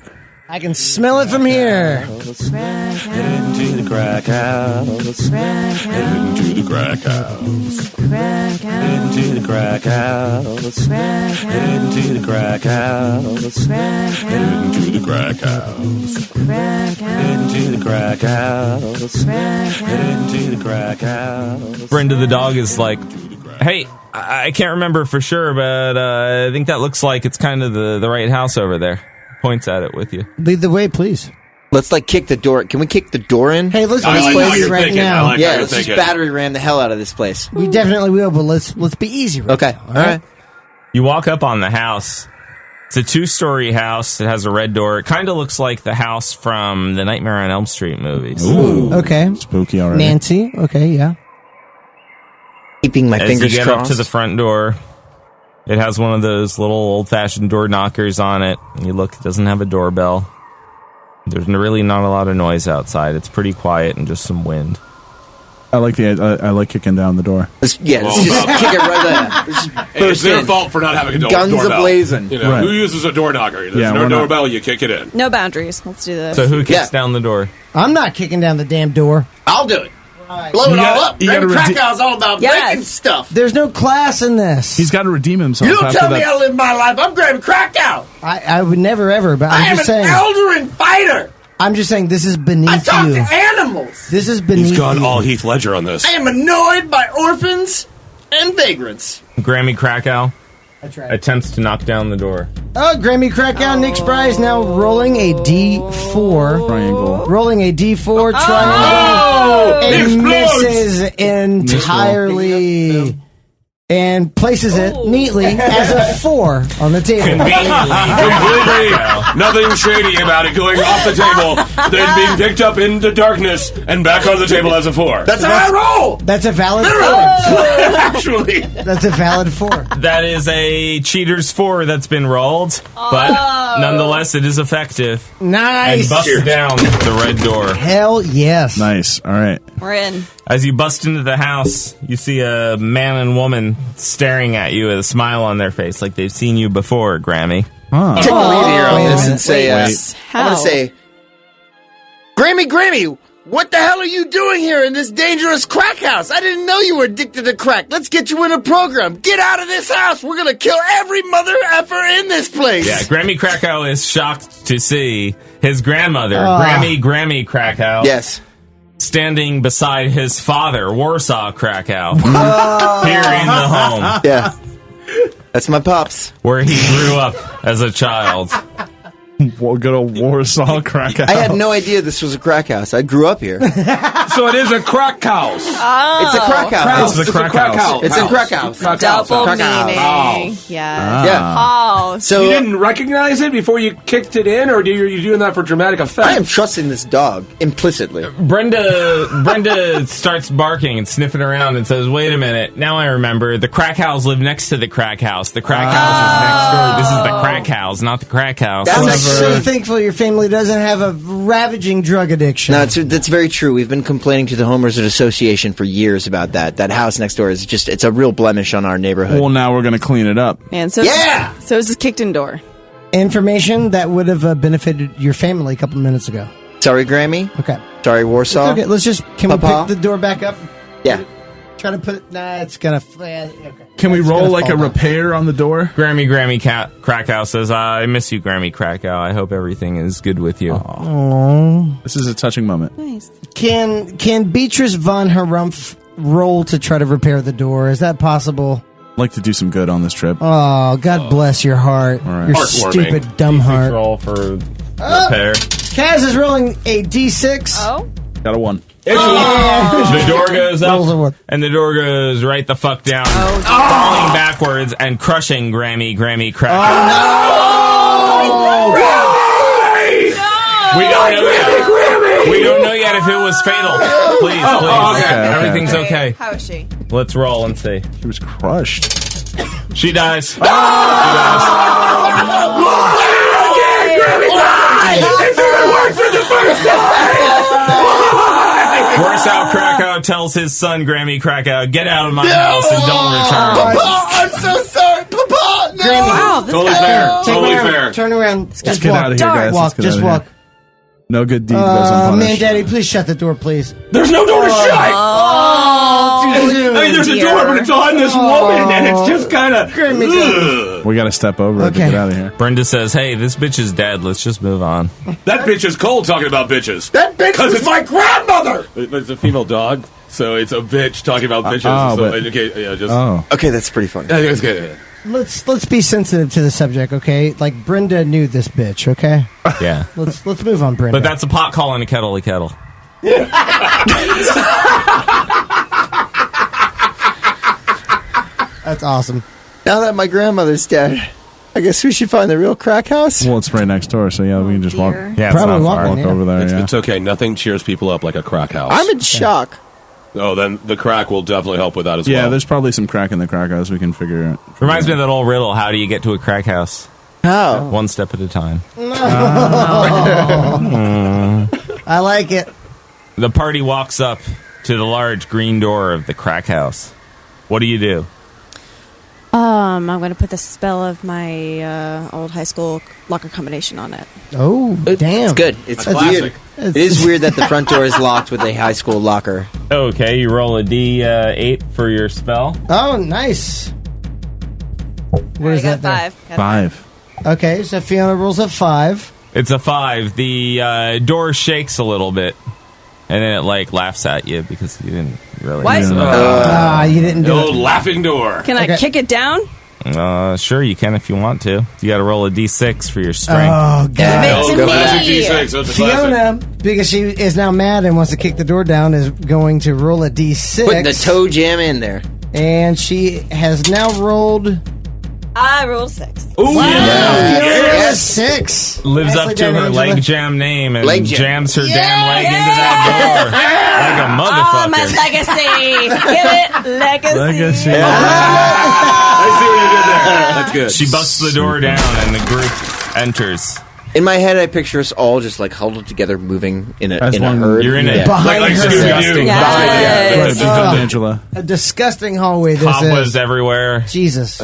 I can smell it from here. Into the crack house. Into the crack house. Into the crack house. Into the crack house. Into the crack house. Into the crack house. Into the crack house. Brenda the dog is like, hey, I can't remember for sure, but I think that looks like it's kind of the right house over there. Points at it with you. Lead the way, please. Let's kick the door. Can we kick the door in? Hey, let's I be like how easy you're right thinking. I now. like how yeah, you're let's just thinking. battery ram the hell out of this place. We definitely will, but let's be easy right Okay. now. All right. You walk up on the house. It's a 2-story house. It has a red door. It kind of looks like the house from the Nightmare on Elm Street movies. Ooh. Okay. Spooky already. Nancy. Okay, yeah. Keeping my As fingers you get crossed. up to the front door, it has one of those little old-fashioned door knockers on it. You look, it doesn't have a doorbell. There's really not a lot of noise outside. It's pretty quiet and just some wind. I like kicking down the door. Let's just kick it right there. Just It's burst their in. fault for not having a Guns doorbell. a-blazing. You know, Right. who uses a door knocker? There's Yeah, no we're not. doorbell, you kick it in. No boundaries. Let's do this. So who kicks Yeah. down the door? I'm not kicking down the damn door. I'll do it. Blow it You all gotta- up. you gotta Maybe rede- Krakow's all about Yes. breaking stuff. There's no class in this. He's got to redeem himself. You don't after tell that. me how to live my life. I'm grabbing Krakow. I would never ever, but I I'm am just an saying. Eldarin fighter. I'm just saying this is I beneath talk you. to animals. This is beneath He's gone you. all Heath Ledger on this. I am annoyed by orphans and vagrants. Grammy Krakow That's right. attempts to knock down the door. Oh, Grammy Crackdown. Nick Spry is now rolling a D4. Triangle. Rolling a D4 triangle. Oh! And Explodes! misses entirely. And places it neatly as a 4 on the table. Completely nothing shady about it going off the table, then being picked up into darkness and back on the table as a 4. That's how I roll. That's a valid 4. Actually. That's a valid 4. That is a cheater's 4 that's been rolled, but nonetheless, it is effective. And Nice. busts down the red door. Hell yes. Nice. All right. We're in. As you bust into the house, you see a man and woman staring at you with a smile on their face, like they've seen you before, Grammy. Huh. Take the lead here on Wait a this minute. and say, I'm How? going to say, Grammy, what the hell are you doing here in this dangerous crack house? I didn't know you were addicted to crack. Let's get you in a program. Get out of this house. We're going to kill every mother effer in this place. Yeah, Grammy Krakow is shocked to see his grandmother, Grammy Krakow, Yes. standing beside his father, Warsaw Krakow, here in the home Yeah. That's my pops. where he grew up as a child. Well, good old Warsaw Krakow. I had no idea this was a crack house. I grew up here. It's So it is a crack house. a crack house. It's a crack house. It's a crack house. Double Crack house. meaning. Oh. Yeah. Yeah. Oh, So You didn't recognize it before you kicked it in, or are you doing that for dramatic effect? I am trusting this dog implicitly. Brenda starts barking and sniffing around and says, "Wait a minute! Now I remember. The crack house live next to the crack house. The crack house is next door. This is the crack house, not the crack house." That's I'm actually- so thankful your family doesn't have a ravaging drug addiction. No, that's very true. We've been complaining to the Homeowners Association for years about that. That house next door is it's a real blemish on our neighborhood. Well, now we're going to clean it up. man. So Yeah! So it's a kicked in door. Information that would have benefited your family a couple minutes ago. Sorry, Grammy. Okay. Sorry, Warsaw. It's okay. Let's just, can Papa? we pick the door back up? Yeah. Try to put it. Nah, it's gonna. Okay. Can we roll like a repair on the door? Grammy Krakow says, "I miss you, Grammy Krakow. I hope everything is good with you." Aww. This is a touching moment. Nice. Can Beatrice von Harumph roll to try to repair the door? Is that possible? I'd like to do some good on this trip. Oh, God bless your heart. Right. Your stupid, dumb heart. Roll for repair. Kaz is rolling a D6. Oh. Got a 1. The door goes up, and the door goes right the fuck down, falling backwards and crushing Grammy Krakow. Oh, no! We don't know yet if it was fatal. Please. Okay. Everything's okay. How is she? Let's roll and see. She was crushed. She dies. It didn't work for the first time! Worse out Krakow tells his son, Grammy Krakow, get out of my house and don't return. Papa, I'm so sorry. Papa, no. Grammy. Wow, this Totally guy- fair. Totally fair. Turn around. Let's Just get walk. out of here, guys. Walk. Let's get Just out of walk. here. No good deed goes Man, unpunished. Daddy, please shut the door, please. There's no door to shut! Too soon. I mean, there's a door, but it's on this woman, and it's just kind of... We got to step over it to get out of here. Brenda says, hey, this bitch is dead. Let's just move on. That bitch is cold talking about bitches. That bitch was my grandmother. It's a female dog, so it's a bitch talking about bitches. Okay, that's pretty funny. I think it's good. Let's be sensitive to the subject, okay? Like Brenda knew this bitch, okay? Yeah. Let's move on, Brenda. But that's a pot calling a kettle a kettle. That's awesome. Now that my grandmother's dead, I guess we should find the real crack house. Well, it's right next door, so yeah, we can just walk. Yeah, Probably it's not far. walking, Walk over there. It's okay. Nothing cheers people up like a crack house. I'm in shock. Oh, then the crack will definitely help with that as well. Yeah, there's probably some crack in the crack house. We can figure it. Reminds me of that old riddle, how do you get to a crack house? How? One step at a time. I like it. The party walks up to the large green door of the crack house. What do you do? I'm going to put the spell of my old high school locker combination on it. Oh, damn. It's good. It's weird. It is weird that the front door is locked with a high school locker. Okay, you roll a D8 for your spell. Oh, nice. What is that there? 5. Okay, so Fiona rolls a 5. It's a 5. The door shakes a little bit, and then it laughs at you because you didn't really. What? You didn't The do old it. laughing door. Can I kick it down? Sure, you can if you want to. You got to roll a D6 for your strength. Oh, God. Oh, to classic me. D6. That's a classic. Fiona, because she is now mad and wants to kick the door down, is going to roll a D6. Put the toe jam in there. And she has now rolled... I rolled 6. Ooh, Fiona yeah. rolled a 6. Lives Nicely up to done, her Angela. leg jam name and Leg jam. jams her damn leg into that door like a Oh, my motherfucker. legacy. Get it? Legacy. I see what you did there. That's good. She busts the door down and the group enters. In my head, I picture us all just huddled together, moving in a As one- herd. You're in it. Behind Like her. Scooby-Doo. Yes. Angela. A disgusting hallway this Cobwebs is. everywhere. Jesus.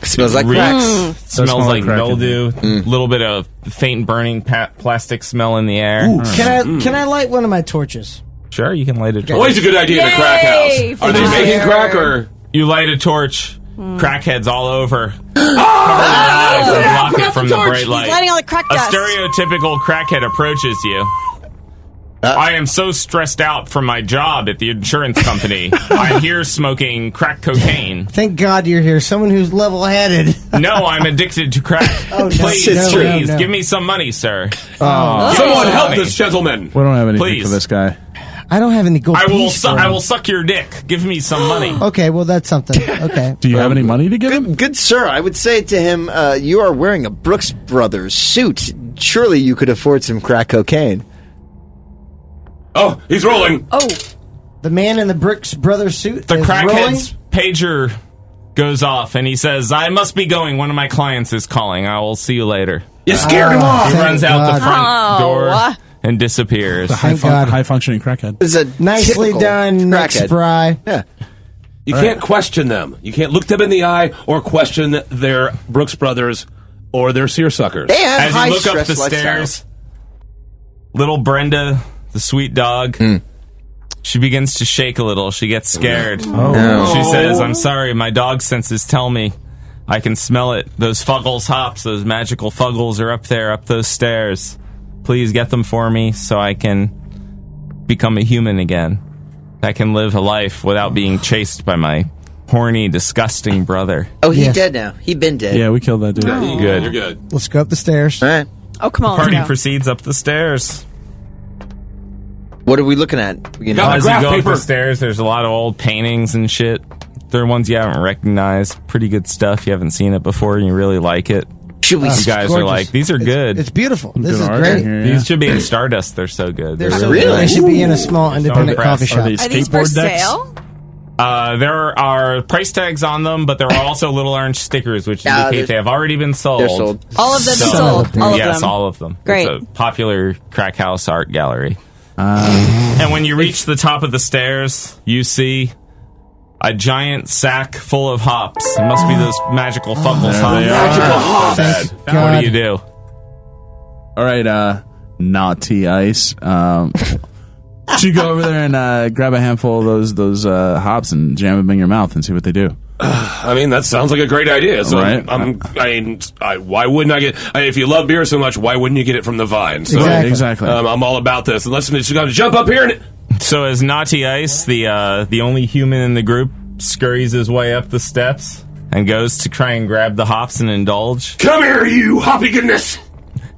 Smells like Reeks. cracks. Smells like crack in mildew. A little bit of faint burning plastic smell in the air. Can I light one of my torches? Sure, you can light a torch. Always a good idea in a crack Yay, house. Are they fire. making crack or... You light a torch. Crackheads all over. Cover their eyes and block it from the bright light. He's lighting all the crack A dust. stereotypical crackhead approaches you. I am so stressed out from my job at the insurance company. I'm here smoking crack cocaine. Thank God you're here. Someone who's level-headed. No, I'm addicted to crack. Oh, no. Please, No, please, no. give me some money, sir. Someone help this gentleman. We don't have anything Please. for this guy. I don't have any gold I will, piece for I him. will suck your dick. Give me some money. Okay, well, that's something. Okay. Do you have any money to give him? Good sir, I would say to him, you are wearing a Brooks Brothers suit. Surely you could afford some crack cocaine. Oh, he's rolling. Oh, The man in the Brooks Brothers suit The is rolling. crackhead's pager goes off, and he says, I must be going. One of my clients is calling. I will see you later. You scared him off. He Thank runs out the God. front door Oh. and disappears. The Thank God. high functioning crackhead. This is a Nicely typical done, Nick crackhead. Spry. Yeah. You can't question them. You can't look them in the eye or question their Brooks Brothers or their seersuckers. They have As high you look up stress the lifestyles. stairs, little Brenda, the sweet dog, She begins to shake a little. She gets scared. Oh. No. She says, I'm sorry, my dog senses tell me. I can smell it. Those Fuggles hops, those magical Fuggles are up there, up those stairs. Please get them for me so I can become a human again. I can live a life without being chased by my horny, disgusting brother. Oh, he's dead now. He's been dead. Yeah, we killed that dude. Oh. Good. You're good. Let's go up the stairs. All right. Oh, come on. The party let's go. proceeds up the stairs. What are we looking at? As you go up the stairs, there's a lot of old paintings and shit. They're ones you haven't recognized. Pretty good stuff. You haven't seen it before and you really like it. Should we? You guys are like, these are good. It's beautiful. This Good is art great. here, These should be in Stardust. They're so good. They're so Really? good. They should be in a small independent coffee shop. Are these Are these for skateboard decks? sale? There are price tags on them, but there are also little orange stickers, which indicate they have already been sold. They're sold. All of them So- sold. All of yes, them. all of them. Great. It's a popular crack house art gallery. And when you reach the top of the stairs, you see a giant sack full of hops. It must be those magical Fuggles hops. Magical hop. Thank What God. do you do? All right, naughty ice. Should go over there and grab a handful of those hops and jam them in your mouth and see what they do. I mean, that sounds like a great idea. So, Right. why wouldn't I get? if you love beer so much, why wouldn't you get it from the vine? So, Exactly. I'm all about this. And let's just going to jump up here and. So as Naughty Ice, the only human in the group, scurries his way up the steps and goes to try and grab the hops and indulge. Come here, you hoppy goodness!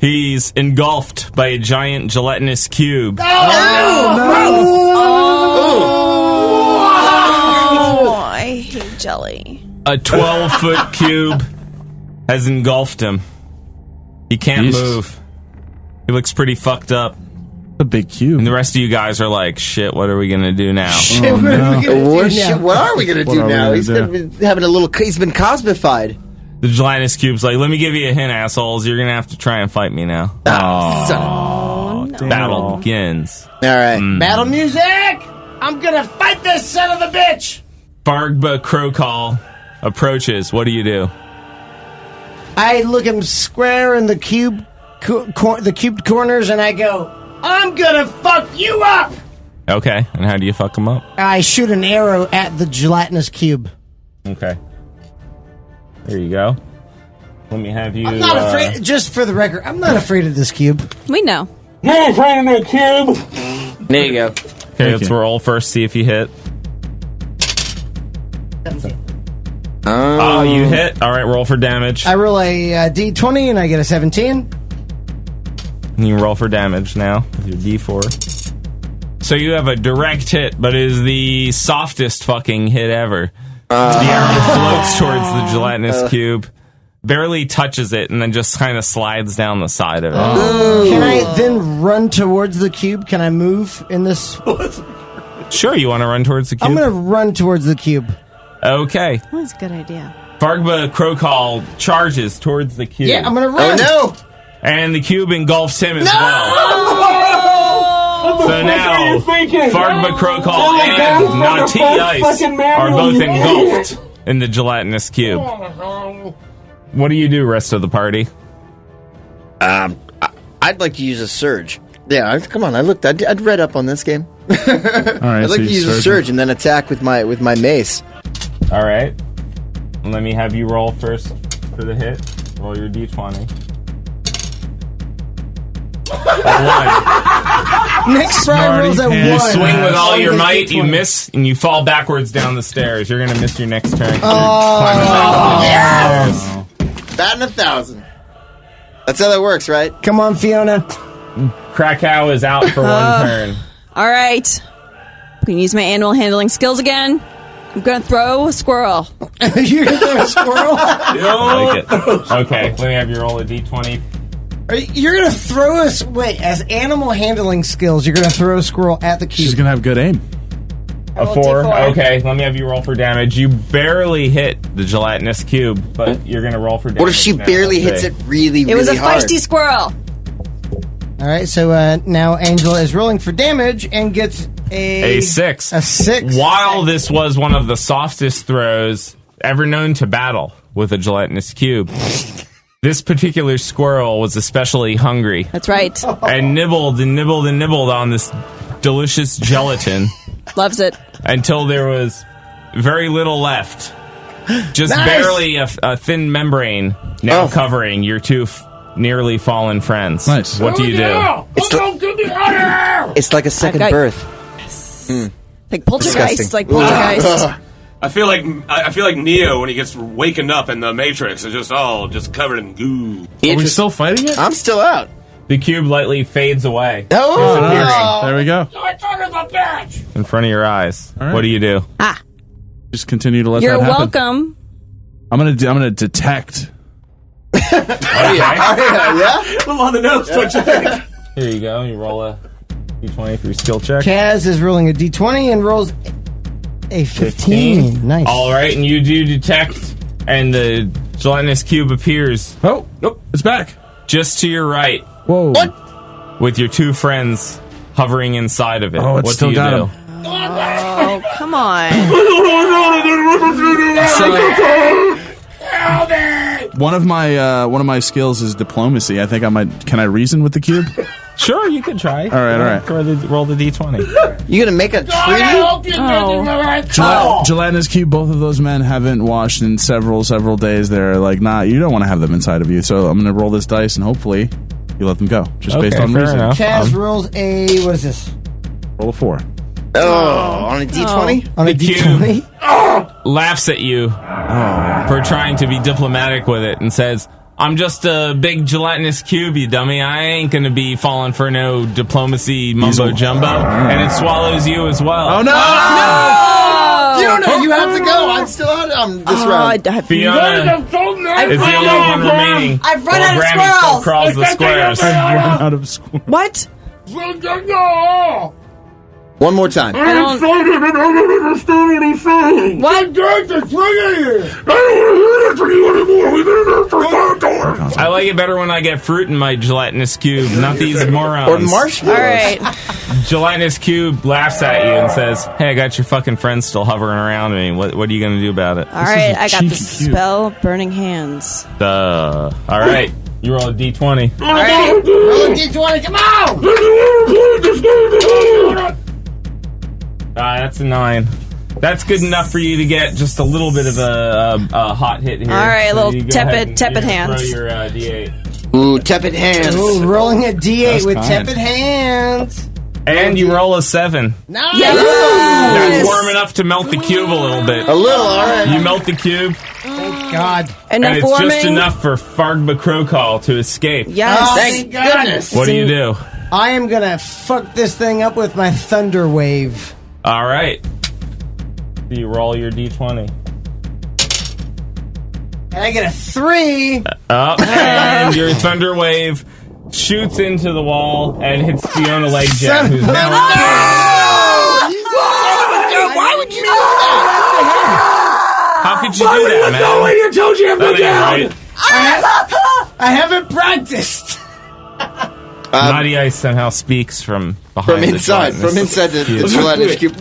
He's engulfed by a giant gelatinous cube. Oh, I hate jelly. A 12-foot cube has engulfed him. He can't Jesus. move. He looks pretty fucked up. A big cube. And the rest of you guys are like, shit, what are we going to do now? Shit, what are we gonna do now? What are we going to do are we now? gonna He's do? been having a little. He's been cosmified. The gelatinous cube's like, let me give you a hint, assholes. You're going to have to try and fight me now. Son of Battle begins. All right. Battle music! I'm gonna fight this son of a bitch! Fargba Crowcall approaches. What do you do? I look him square in the cube, the cubed corners, and I go, I'm gonna fuck you up! Okay, and how do you fuck him up? I shoot an arrow at the gelatinous cube. Okay. There you go. Let me have you... I'm not afraid, just for the record, I'm not afraid of this cube. We know. Not afraid of that cube! There you go. Okay, let's roll first, see if you hit. Oh, you hit. All right, roll for damage. I roll a d20 and I get a 17. You can roll for damage now with your d4. So you have a direct hit, but it is the softest fucking hit ever. The arrow floats towards the gelatinous cube, barely touches it, and then just kind of slides down the side of it. Can I then run towards the cube? Can I move in this? Sure, you want to run towards the cube? I'm gonna run towards the cube. Okay. That's a good idea. Fargba Crowcall charges towards the cube. Yeah, I'm gonna run. Oh And the cube engulfs him as well. So now, Fargba Crowcall and Naughty Ice are both engulfed in the gelatinous cube. What do you do, rest of the party? I'd like to use a surge. Yeah, come on. I'd read up on this game. All right, I'd like to use a surge and then attack with my mace. All right. Let me have you roll first for the hit. Roll your d20. Nick Fry rolls at You 1. Swing with all your His might, you D20. miss, and you fall backwards down the stairs. You're gonna miss your next turn. Batting 1,000. That's how that works, right? Come on, Fiona. Krakow is out for one turn. All right. I'm going to use my animal handling skills again. I'm going to throw a squirrel. You're gonna throw a squirrel? I like it. Okay, let me have you roll a d20. You're gonna throw us. Wait, as animal handling skills, you're gonna throw a squirrel at the cube. She's gonna have good aim. A 4. Okay, let me have you roll for damage. You barely hit the gelatinous cube, but you're gonna roll for damage. What if she now, barely let's hits see. it really, It was really a hard? feisty squirrel. All right, so now Angela is rolling for damage and gets A 6. A 6. While this was one of the softest throws ever known to battle with a gelatinous cube, this particular squirrel was especially hungry That's right. and nibbled and nibbled and nibbled on this delicious gelatin Loves it. Until there was very little left. Just barely a thin membrane now covering your two nearly fallen friends. Nice. What do you do? It's like a second birth. Like poltergeist. Like poltergeist. I feel like Neo when he gets waken up in the Matrix is just covered in goo. Are we still fighting it? I'm still out. The cube lightly fades away. There we go. In front of your eyes. Right. What do you do? Just continue to let You're that happen. welcome. I'm gonna detect. Yeah. I'm on the nose. What you think? Here you go. You roll a d20 for your skill check. Kaz is rolling a d20 and rolls a 15. Nice. All right, and you do detect, and the gelatinous cube appears. Oh, nope, it's back. Just to your right. Whoa. What? With your two friends hovering inside of it. Oh, it's what still do you got do? him. Oh, come on. One of my skills is diplomacy. I think I might. Can I reason with the cube? Sure, you can try. All right. Roll the d20. You gonna make a treaty? Gelatinous cube. Both of those men haven't washed in several days. They're like, nah, you don't want to have them inside of you. So I'm gonna roll this dice and hopefully you let them go. Just based on reason. Enough. Kaz rolls a, what is this? Roll a 4. On a d20? On a The cube. d20? Laughs at you for trying to be diplomatic with it and says, I'm just a big gelatinous cube, you dummy. I ain't gonna be falling for no diplomacy mumbo jumbo. And it swallows you as well. Oh no! You don't know. You have to go. I'm still out. I'm this round. Fiona is the only one remaining. I've run out of Grammy still squirrels. crawls the squares. I've run out of school. What? One more time. I don't understand what he's saying. What? I like it better when I get fruit in my gelatinous cube, not these morons. Or marshmallows. All right. Gelatinous cube laughs at you and says, hey, I got your fucking friends still hovering around me. What are you going to do about it? All right. I got the cheeky cube. spell Burning Hands. All right. You roll a d20. All right. Roll a d20, come on! That's a 9. That's good enough for you to get just a little bit of a hot hit here. All right, a So little you go ahead and tepid throw hands. your d8. Ooh, tepid hands. Ooh, rolling a d8 That's with kind. tepid hands. And you roll a 7. Nice! That's warm enough to melt the cube a little bit. A little, all right. You melt the cube, Thank God. and Enough it's warming. just enough for Fargba Crowcall to escape. Yes. Oh, Thank goodness. What do you do? I am gonna fuck this thing up with my thunder wave. All right. Do you roll your d20? And I get a 3. And your thunder wave shoots into the wall and hits Fiona Legjet, who's now... Why would you do that? How could you do that, man? I told you That ain't right. I haven't practiced. Naughty Ice somehow speaks from behind From inside the gelatinous cube.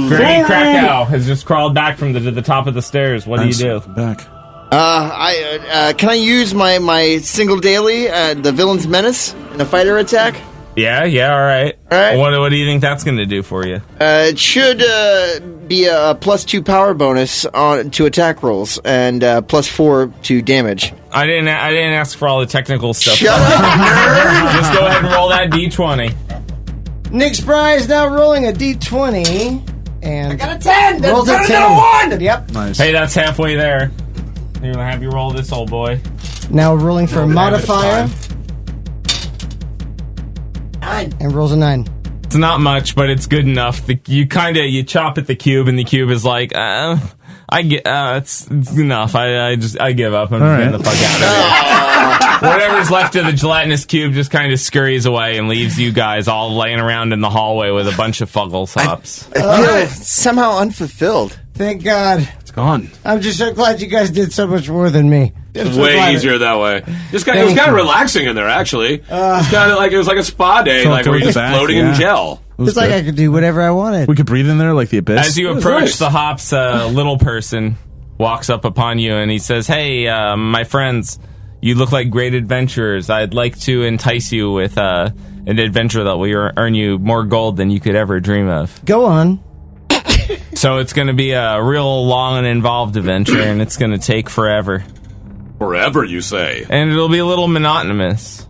Granny Krakow has just crawled back from the top of the stairs. What do you do? Back. Can I use my single daily, the villain's menace, in a fighter attack? Yeah, all right. All right. What do you think that's going to do for you? It should be a +2 power bonus to attack rolls and +4 to damage. I didn't ask for all the technical stuff. Shut up, nerd! Just go ahead and roll that d20. Nick Spry is now rolling a d20. And I got a 10! That's rolls a better 10. than a 1! Yep. Nice. Hey, that's halfway there. You're going to have you roll this, old boy. Now rolling for a modifier. And rolls a 9. It's not much, but it's good enough. You chop at the cube, and the cube is like, it's enough. I give up. I'm just getting the fuck out of here. Whatever's left of the gelatinous cube just kind of scurries away and leaves you guys all laying around in the hallway with a bunch of Fuggles hops. I feel somehow unfulfilled. Thank God. It's gone. I'm just so glad you guys did so much more than me. It's way easier that way. It was kind of relaxing in there, actually. It was like a spa day, Felt like where toward you're the just back, floating yeah. in gel. It's like I could do whatever I wanted. We could breathe in there like the abyss. As you approach the hops, a little person walks up upon you and he says, "Hey, my friends, You look like great adventurers. I'd like to entice you with an adventure that will earn you more gold than you could ever dream of. Go on. So it's going to be a real long and involved adventure, and it's going to take forever. Forever, you say? And it'll be a little monotonous.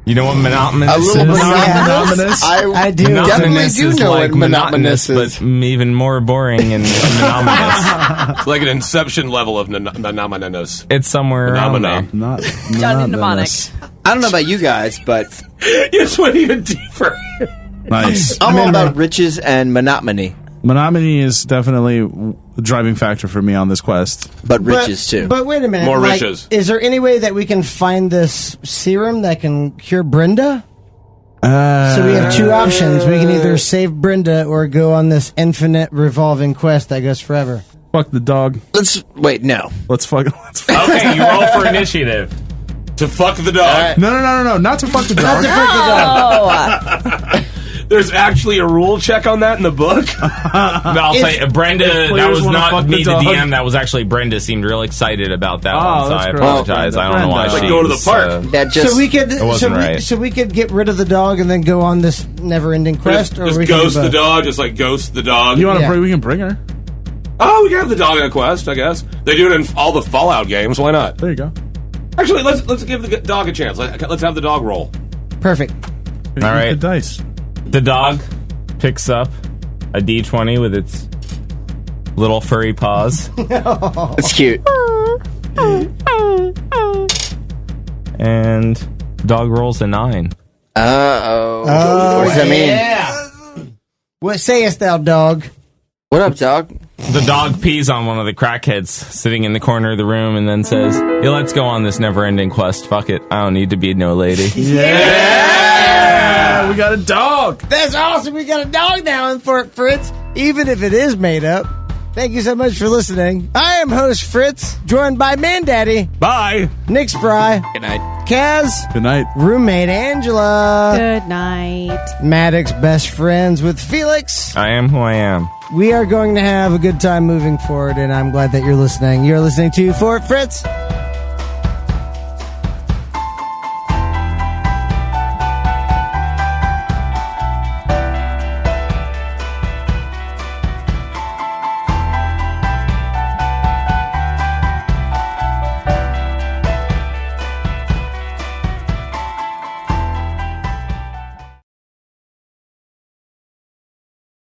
You know what monotonous is? A little monotonous? I do. Definitely do know what monotonous is. But even more boring and monotonous. It's like an Inception level of monotonous. It's somewhere around there. Johnny Mnemonic. I don't know about you guys, but... You just went even deeper. Nice. I'm all about riches and monotony. Monotony is definitely the driving factor for me on this quest. But riches, too. But wait a minute. More riches. Is there any way that we can find this serum that can cure Brenda? So we have two options. We can either save Brenda or go on this infinite revolving quest that goes forever. Fuck the dog. No. Let's fuck. Okay, you roll for initiative. To fuck the dog. No. Not to fuck the dog. Not to fuck the dog. There's actually a rule check on that in the book. I'll say Brenda. That was not me, the DM. That was actually Brenda. Seemed real excited about that one, so I apologize. I don't know why. Like go to the park. So we could get rid of the dog and then go on this never-ending quest, just ghost the dog. Just like ghost the dog. You want to bring? We can bring her. Oh, we can have the dog in a quest. I guess they do it in all the Fallout games. Why not? There you go. Actually, let's give the dog a chance. Let's have the dog roll. Perfect. All right. Good dice. The dog picks up a D20 with its little furry paws. It's cute. And dog rolls a 9. Uh-oh. What does that mean? Yeah. What sayest thou, dog? What up, dog? The dog pees on one of the crackheads sitting in the corner of the room and then says, "Yeah, let's go on this never-ending quest. Fuck it. I don't need to be no lady." Yeah! We got a dog! That's awesome. We got a dog now in Fort Fritz, even if it is made up. Thank you so much for listening. I am host Fritz, joined by Mandaddy. Bye. Nick Spry. Good night. Kaz. Good night. Roommate Angela. Good night. Maddox, best friends with Felix. I am who I am. We are going to have a good time moving forward, and I'm glad that you're listening. You're listening to Fort Fritz.